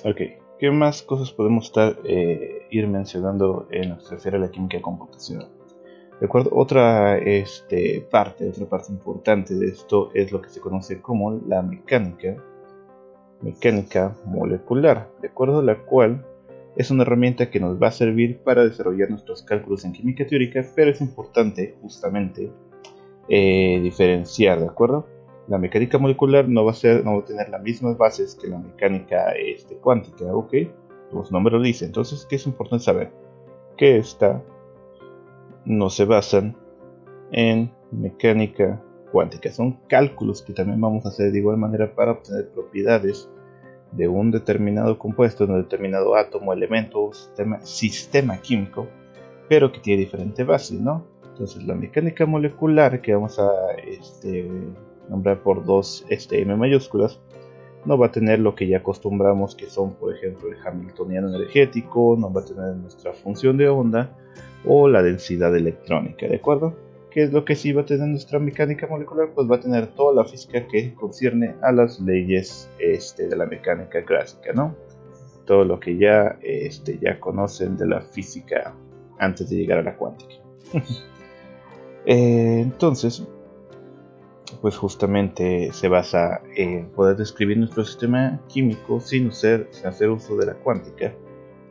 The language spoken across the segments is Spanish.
Ok, ¿qué más cosas podemos ir mencionando en lo que se refiere a la química computacional? De acuerdo, otra parte importante de esto es lo que se conoce como la mecánica molecular, de acuerdo, la cual es una herramienta que nos va a servir para desarrollar nuestros cálculos en química teórica, pero es importante justamente diferenciar, ¿de acuerdo? La mecánica molecular no va a tener las mismas bases que la mecánica cuántica, ¿ok? Los nombres lo dicen. Entonces, ¿qué es importante saber? Que esta no se basan en mecánica cuántica. Son cálculos que también vamos a hacer de igual manera para obtener propiedades de un determinado compuesto, de un determinado átomo, elemento, sistema químico, pero que tiene diferente base, ¿no? Entonces la mecánica molecular, que vamos a nombrar por dos M mayúsculas, no va a tener lo que ya acostumbramos, que son, por ejemplo, el hamiltoniano energético, no va a tener nuestra función de onda o la densidad electrónica, ¿de acuerdo? ¿Qué es lo que sí va a tener nuestra mecánica molecular? Pues va a tener toda la física que concierne a las leyes de la mecánica clásica, ¿no? Todo lo que ya conocen de la física antes de llegar a la cuántica. Entonces, pues justamente se basa en poder describir nuestro sistema químico sin hacer uso de la cuántica,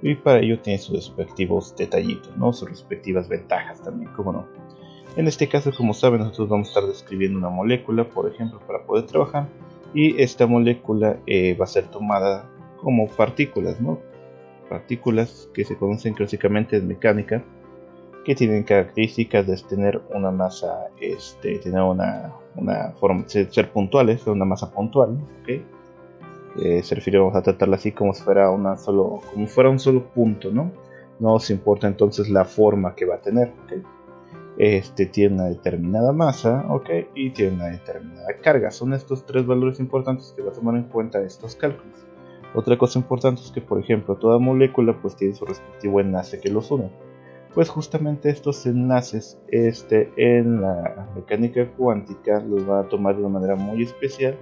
y para ello tiene sus respectivos detallitos, ¿no? Sus respectivas ventajas también, como no. En este caso, como saben, nosotros vamos a estar describiendo una molécula, por ejemplo, para poder trabajar, y esta molécula va a ser tomada como partículas, ¿no? Partículas que se conocen clásicamente en mecánica, que tienen características de tener una masa, tener una forma, ser puntuales, una masa puntual, ¿ok? Se refiere, vamos a tratarla así como si fuera un solo punto, ¿no? No nos importa entonces la forma que va a tener, ¿ok? Tiene una determinada masa, ¿ok? Y tiene una determinada carga. Son estos tres valores importantes que va a tomar en cuenta estos cálculos. Otra cosa importante es que, por ejemplo, toda molécula pues tiene su respectivo enlace que los une. Pues justamente estos enlaces en la mecánica cuántica los van a tomar de una manera muy especial,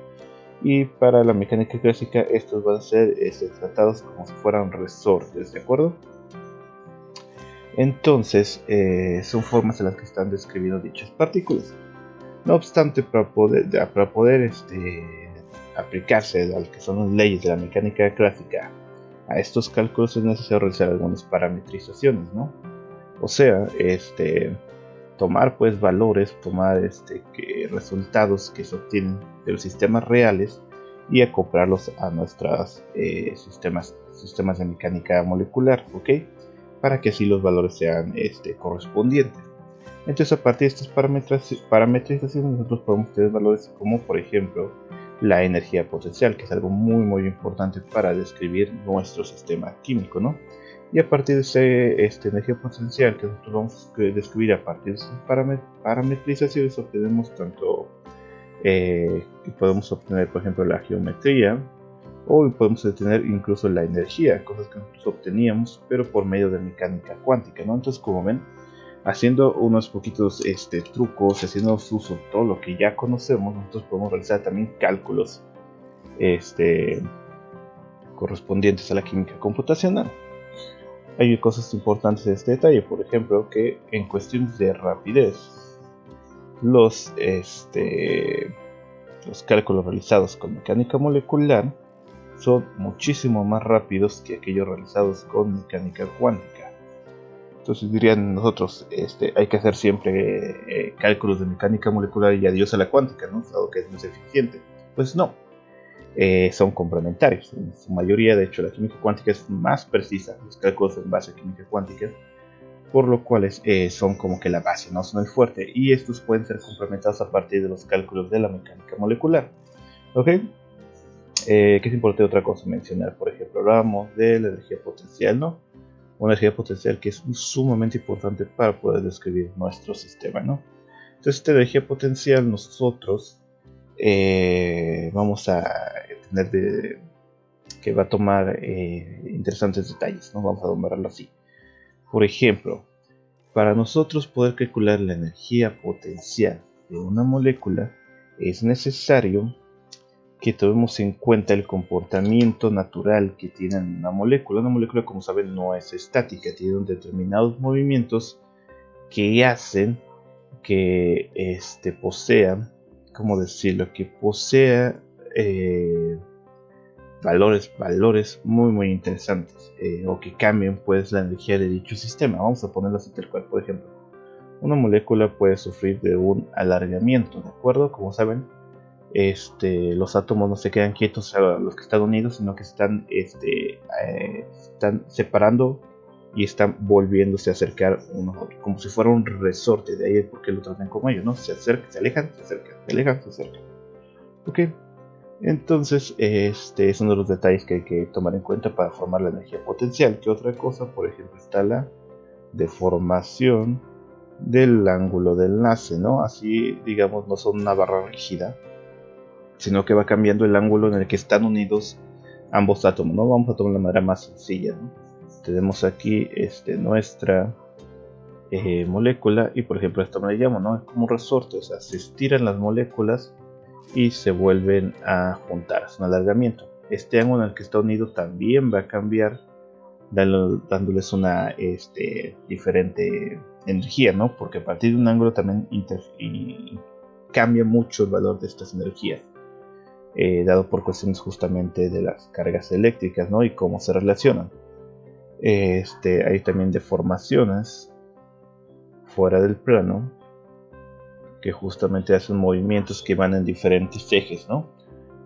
y para la mecánica clásica estos van a ser tratados como si fueran resortes, ¿de acuerdo? Entonces son formas en las que están describiendo dichas partículas. No obstante, para poder aplicarse a lo que son las leyes de la mecánica clásica a estos cálculos es necesario realizar algunas parametrizaciones, ¿no? O sea, tomar pues valores, tomar resultados que se obtienen de los sistemas reales y acoplarlos a nuestros sistemas de mecánica molecular, ¿ok? Para que así los valores sean correspondientes. Entonces, a partir de estas parametrizaciones, nosotros podemos tener valores como, por ejemplo, la energía potencial, que es algo muy muy importante para describir nuestro sistema químico, ¿no? Y a partir de esta energía potencial que nosotros vamos a describir a partir de estas parametrizaciones, obtenemos tanto podemos obtener, por ejemplo, la geometría, o podemos obtener incluso la energía, cosas que nosotros obteníamos pero por medio de mecánica cuántica, ¿no? Entonces, como ven, haciendo unos poquitos trucos, haciendo uso de todo lo que ya conocemos, nosotros podemos realizar también cálculos correspondientes a la química computacional. Hay cosas importantes de este detalle, por ejemplo, que en cuestiones de rapidez, los cálculos realizados con mecánica molecular son muchísimo más rápidos que aquellos realizados con mecánica cuántica. Entonces dirían nosotros, hay que hacer siempre cálculos de mecánica molecular y adiós a la cuántica, ¿no? Dado que es más eficiente. Pues no, son complementarios. En su mayoría, de hecho, la química cuántica es más precisa, los cálculos en base a química cuántica, por lo cual son como que la base, no son el fuerte, y estos pueden ser complementados a partir de los cálculos de la mecánica molecular. ¿Ok? Que es importante otra cosa mencionar, por ejemplo, hablamos de la energía potencial, ¿no? Una energía potencial que es sumamente importante para poder describir nuestro sistema, ¿no? Entonces, esta energía potencial nosotros vamos a tener que va a tomar interesantes detalles, ¿no? Vamos a nombrarlo así. Por ejemplo, para nosotros poder calcular la energía potencial de una molécula es necesario que tomemos en cuenta el comportamiento natural que tiene una molécula. Una molécula, como saben, no es estática, tiene determinados movimientos que hacen que posea, ¿cómo decirlo? Que posea valores muy interesantes, o que cambien pues la energía de dicho sistema. Vamos a ponerlo así tal cual. Por ejemplo, una molécula puede sufrir de un alargamiento, ¿de acuerdo? Como saben, los átomos no se quedan quietos a los que están unidos, sino que están separando y están volviéndose a acercar uno a otro, como si fuera un resorte. De ahí porque lo tratan como ellos, ¿no? Se acercan, se alejan, se acercan, se alejan, se acercan. Ok, entonces es uno de los detalles que hay que tomar en cuenta para formar la energía potencial. ¿Qué otra cosa? Por ejemplo, está la deformación del ángulo de enlace, ¿no? Así, digamos, no son una barra rígida, sino que va cambiando el ángulo en el que están unidos ambos átomos, ¿no? Vamos a tomar la manera más sencilla, ¿no? Tenemos aquí nuestra molécula, y por ejemplo esto me llamo, ¿no? Es como un resorte, o sea, se estiran las moléculas y se vuelven a juntar, es un alargamiento. Este ángulo en el que está unido también va a cambiar, dándoles una diferente energía, ¿no? Porque a partir de un ángulo también cambia mucho el valor de estas energías, dado por cuestiones justamente de las cargas eléctricas, ¿no? Y cómo se relacionan. Hay también deformaciones fuera del plano que justamente hacen movimientos que van en diferentes ejes, ¿no?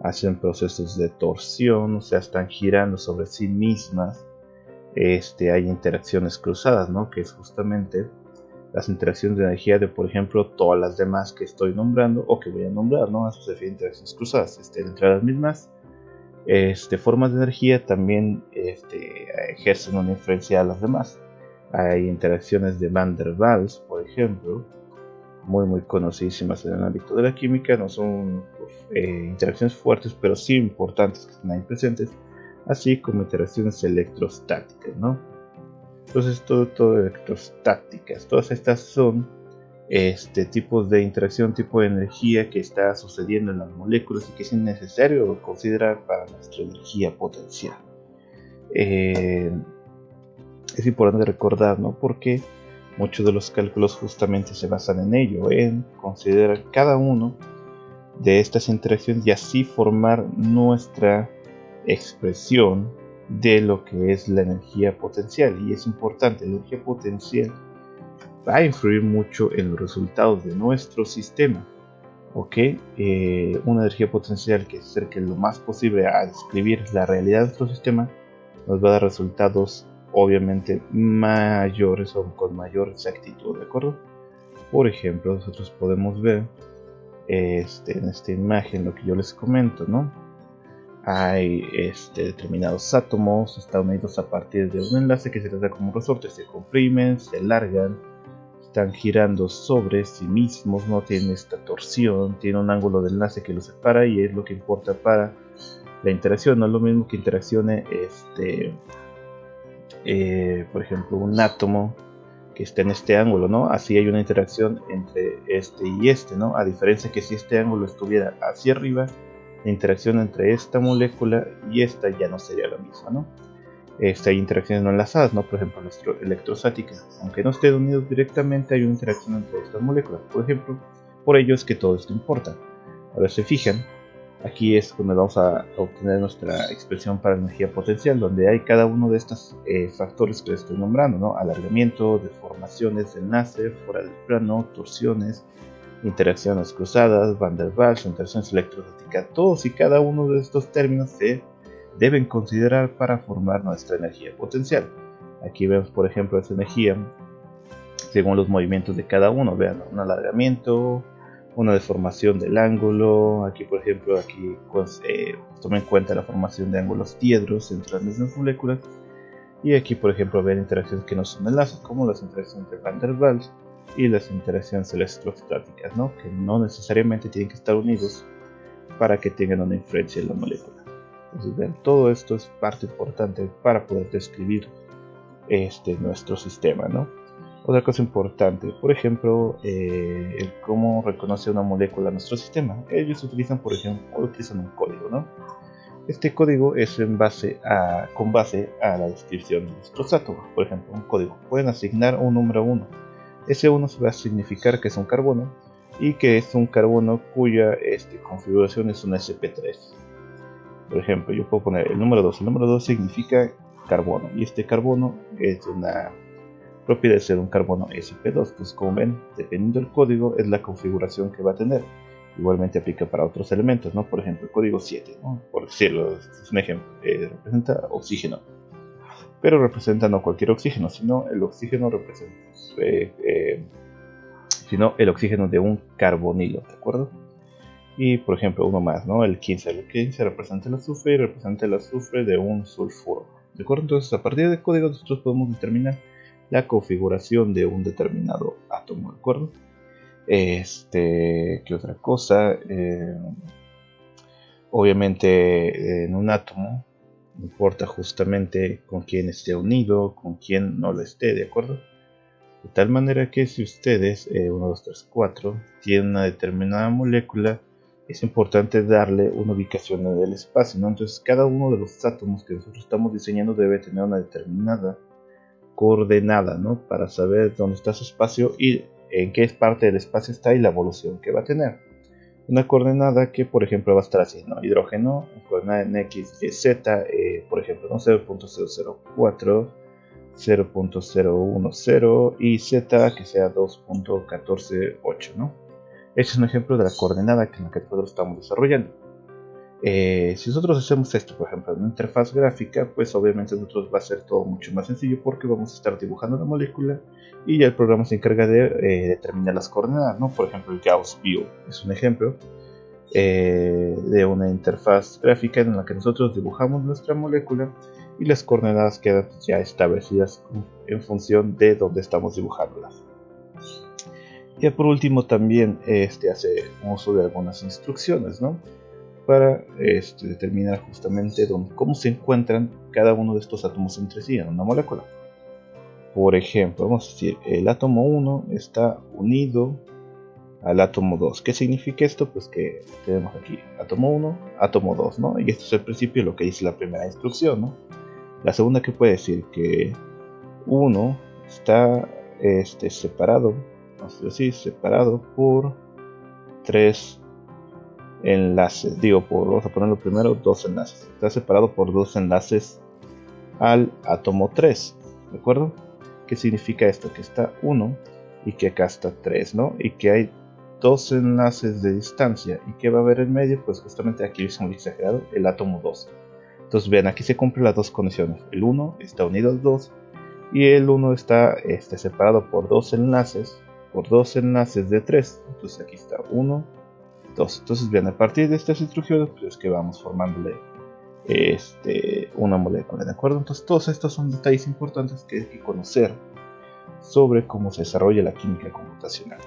Hacen procesos de torsión, o sea, están girando sobre sí mismas. Hay interacciones cruzadas, ¿no? Que es justamente las interacciones de energía de, por ejemplo, todas las demás que estoy nombrando o que voy a nombrar, ¿no? A eso se refiere interacciones cruzadas. Entre las mismas formas de energía también ejercen una influencia a las demás. Hay interacciones de Van der Waals, por ejemplo, muy conocidísimas en el ámbito de la química. No son interacciones fuertes, pero sí importantes que están ahí presentes, así como interacciones electrostáticas, ¿no? Entonces todo electrostáticas, todas estas son tipos de interacción, tipo de energía que está sucediendo en las moléculas y que es necesario considerar para nuestra energía potencial. Es importante recordar, ¿no? Porque muchos de los cálculos justamente se basan en ello, en considerar cada uno de estas interacciones y así formar nuestra expresión de lo que es la energía potencial. Y es importante, la energía potencial va a influir mucho en los resultados de nuestro sistema. ¿Ok? Una energía potencial que se acerque lo más posible a describir la realidad de nuestro sistema nos va a dar resultados obviamente mayores o con mayor exactitud, ¿de acuerdo? Por ejemplo, nosotros podemos ver en esta imagen lo que yo les comento, ¿no? Hay determinados átomos, están unidos a partir de un enlace que se trata como un resorte, se comprimen, se alargan, están girando sobre sí mismos, no tienen esta torsión, tiene un ángulo de enlace que los separa y es lo que importa para la interacción. No es lo mismo que interaccione por ejemplo, un átomo que esté en este ángulo, ¿no? Así hay una interacción entre este y este, ¿no? A diferencia que si este ángulo estuviera hacia arriba, la interacción entre esta molécula y esta ya no sería la misma, ¿no? Hay interacciones no enlazadas, ¿no? Por ejemplo, electrostáticas. Aunque no estén unidos directamente, hay una interacción entre estas moléculas. Por ejemplo, por ello es que todo esto importa. Ahora se fijan, aquí es donde vamos a obtener nuestra expresión para energía potencial, donde hay cada uno de estos factores que les estoy nombrando, ¿no? Alargamiento, deformaciones de enlace, fuera del plano, torsiones, interacciones cruzadas, Van der Waals, interacciones electrostáticas. Todos y cada uno de estos términos se deben considerar para formar nuestra energía potencial. Aquí vemos, por ejemplo, esta energía según los movimientos de cada uno. Vean, un alargamiento, una deformación del ángulo. Aquí, por ejemplo, pues, tomen en cuenta la formación de ángulos diedros entre las mismas moléculas. Y aquí, por ejemplo, vean interacciones que no son enlaces, como las interacciones de Van der Waals y las interacciones electrostáticas, ¿no? Que no necesariamente tienen que estar unidos para que tengan una influencia en la molécula. Entonces, vean, todo esto es parte importante para poder describir nuestro sistema, ¿no? Otra cosa importante, por ejemplo, el cómo reconoce una molécula nuestro sistema. Ellos utilizan, por ejemplo, un código, ¿no? Este código es con base a la descripción de nuestros átomos. Por ejemplo, un código. Pueden asignar un número 1. Ese 1 va a significar que es un carbono y que es un carbono cuya configuración es un sp3. Por ejemplo, yo puedo poner el número 2. El número 2 significa carbono y este carbono es una propiedad de ser un carbono sp2. Pues como ven, dependiendo del código es la configuración que va a tener. Igualmente aplica para otros elementos, ¿no? Por ejemplo, el código 7, ¿no? Por decirlo, es un ejemplo, representa oxígeno. Pero representa no cualquier oxígeno, sino el oxígeno representa, sino el oxígeno de un carbonilo, ¿de acuerdo? Y por ejemplo, uno más, ¿no? El 15. El 15 representa el azufre y representa el azufre de un sulfuro, ¿de acuerdo? Entonces, a partir del código, nosotros podemos determinar la configuración de un determinado átomo, ¿de acuerdo? ¿Qué otra cosa? Obviamente, en un átomo, importa justamente con quién esté unido, con quién no lo esté, ¿de acuerdo? De tal manera que si ustedes, 1, 2, 3, 4, tienen una determinada molécula, es importante darle una ubicación en el espacio, ¿no? Entonces cada uno de los átomos que nosotros estamos diseñando debe tener una determinada coordenada, ¿no? Para saber dónde está su espacio y en qué parte del espacio está y la evolución que va a tener. Una coordenada que, por ejemplo, va a estar así, ¿no? Hidrógeno, coordenada en X, Y, Z, por ejemplo, ¿no? 0.004, 0.010 y Z que sea 2.148, ¿no? Este es un ejemplo de la coordenada en la que nosotros estamos desarrollando. Si nosotros hacemos esto, por ejemplo, en una interfaz gráfica, pues obviamente nosotros va a ser todo mucho más sencillo porque vamos a estar dibujando la molécula y ya el programa se encarga de determinar las coordenadas, ¿no? Por ejemplo, el Gauss View es un ejemplo de una interfaz gráfica en la que nosotros dibujamos nuestra molécula y las coordenadas quedan ya establecidas en función de dónde estamos dibujándolas. Y por último también hace uso de algunas instrucciones, ¿no? Para determinar justamente cómo se encuentran cada uno de estos átomos entre sí en una molécula. Por ejemplo, vamos a decir, el átomo 1 está unido al átomo 2. ¿Qué significa esto? Pues que tenemos aquí átomo 1, átomo 2, ¿no? Y esto es el principio de lo que dice la primera instrucción, ¿no? La segunda, que puede decir que 1 está separado, vamos a decir, separado por 3 enlaces. Vamos a ponerlo primero, 2 enlaces. Está separado por 2 enlaces al átomo 3, ¿de acuerdo? ¿Qué significa esto? Que está 1 y que acá está 3, ¿no? Y que hay 2 enlaces de distancia. ¿Y qué va a haber en medio? Pues justamente aquí es muy exagerado, el átomo 2. Entonces vean, aquí se cumplen las dos condiciones. El 1 está unido al 2 y el 1 está separado por 2 enlaces, de 3. Entonces aquí está 1, 2. Entonces bien, a partir de estas instrucciones pues es que vamos formándole una molécula, ¿de acuerdo? Entonces todos estos son detalles importantes que hay que conocer sobre cómo se desarrolla la química computacional.